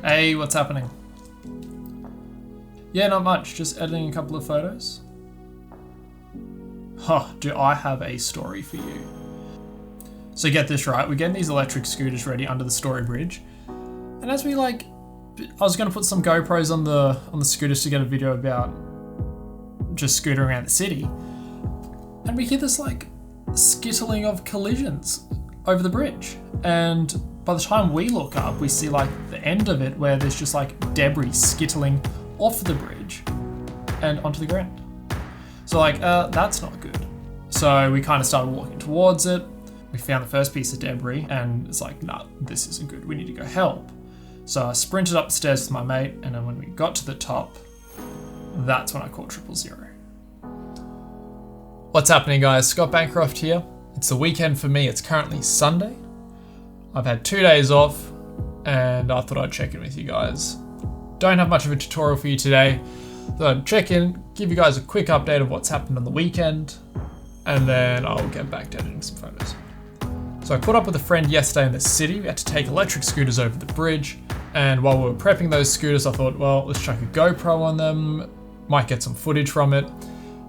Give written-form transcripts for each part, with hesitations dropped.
Hey, what's happening? Yeah, not much, just editing a couple of photos. Do I have a story for you. So get this right, we're getting these electric scooters ready under the Story Bridge. And as we I was gonna put some GoPros on the scooters to get a video about just scootering around the city. And we hear this skittling of collisions over the bridge. And by the time we look up, we see the end of it where there's just debris skittling off the bridge and onto the ground. So that's not good. So we kind of started walking towards it. We found the first piece of debris and it's nah, this isn't good. We need to go help. So I sprinted up the stairs with my mate, and then when we got to the top, that's when I called 000. What's happening, guys? Scott Bancroft here. It's the weekend for me. It's currently Sunday. I've had 2 days off and I thought I'd check in with you guys. Don't have much of a tutorial for you today. Thought I'd check in, give you guys a quick update of what's happened on the weekend, and then I'll get back to editing some photos. So I caught up with a friend yesterday in the city. We had to take electric scooters over the bridge, and while we were prepping those scooters, I thought, well, let's chuck a GoPro on them, might get some footage from it.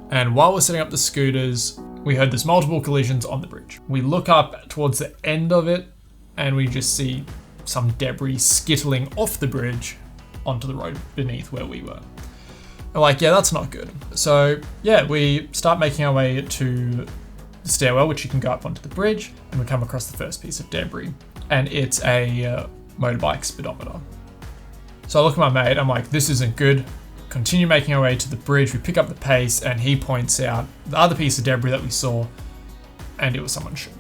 And while we're setting up the scooters, we heard there's multiple collisions on the bridge. We look up towards the end of it, and we just see some debris skittling off the bridge onto the road beneath where we were. We're yeah, that's not good. So yeah, we start making our way to the stairwell, which you can go up onto the bridge, and we come across the first piece of debris, and it's a motorbike speedometer. So I look at my mate, I'm this isn't good. Continue making our way to the bridge, we pick up the pace, and he points out the other piece of debris that we saw, and it was someone's shoe.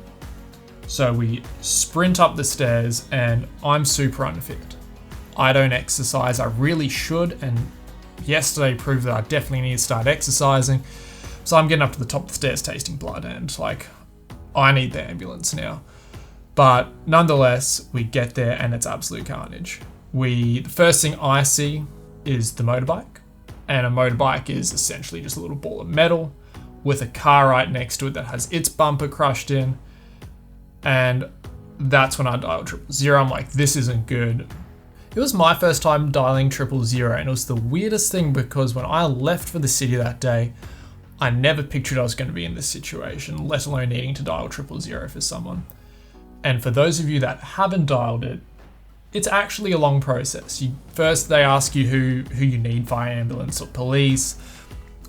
So we sprint up the stairs, and I'm super unfit. I don't exercise, I really should, and yesterday proved that I definitely need to start exercising. So I'm getting up to the top of the stairs tasting blood, and I need the ambulance now. But nonetheless, we get there and it's absolute carnage. The first thing I see is the motorbike, and a motorbike is essentially just a little ball of metal with a car right next to it that has its bumper crushed in. And that's when I dialed 000. I'm this isn't good. It was my first time dialing 000, and it was the weirdest thing because when I left for the city that day, I never pictured I was going to be in this situation, let alone needing to dial 000 for someone. And for those of you that haven't dialed it, it's actually a long process. First, they ask you who you need, fire ambulance or police.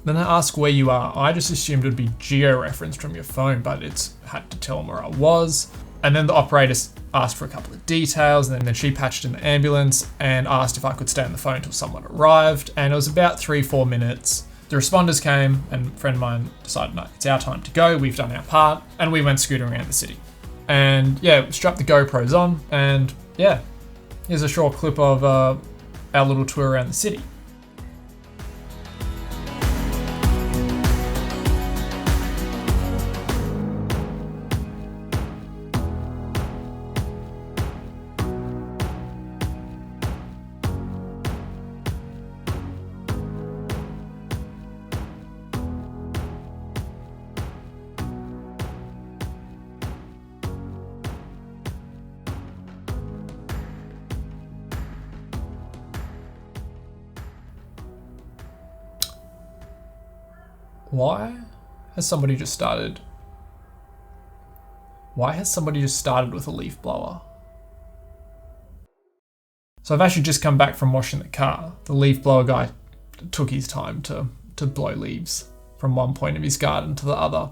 Then they ask where you are. I just assumed it would be geo-referenced from your phone, but it's had to tell them where I was. And then the operator asked for a couple of details, and then she patched in the ambulance and asked if I could stay on the phone until someone arrived. And it was about 3-4 minutes. The responders came, and a friend of mine decided, no, it's our time to go. We've done our part, and we went scooting around the city. And yeah, strapped the GoPros on, and yeah, here's a short clip of our little tour around the city. Why has somebody just started with a leaf blower? So I've actually just come back from washing the car. The leaf blower guy took his time to blow leaves from one point of his garden to the other,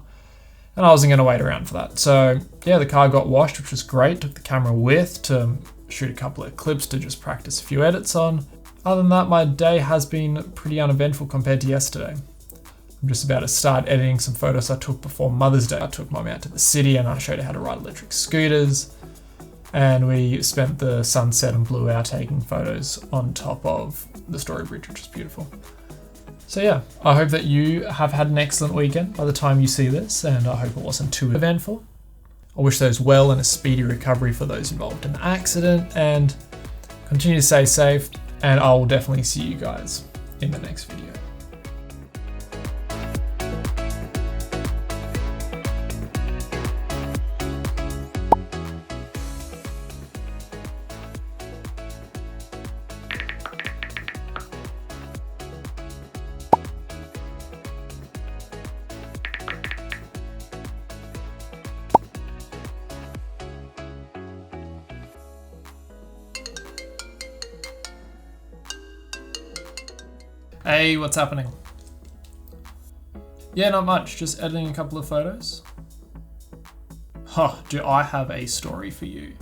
and I wasn't going to wait around for that. So yeah, the car got washed, which was great. Took the camera with to shoot a couple of clips to just practice a few edits on. Other than that, my day has been pretty uneventful compared to yesterday. I'm just about to start editing some photos I took before Mother's Day. I took Mum out to the city and I showed her how to ride electric scooters. And we spent the sunset and blue hour taking photos on top of the Story Bridge, which is beautiful. So yeah, I hope that you have had an excellent weekend by the time you see this, and I hope it wasn't too eventful. I wish those well and a speedy recovery for those involved in the accident, and continue to stay safe, and I will definitely see you guys in the next video. Hey, what's happening? Yeah, not much. Just editing a couple of photos. Huh, do I have a story for you?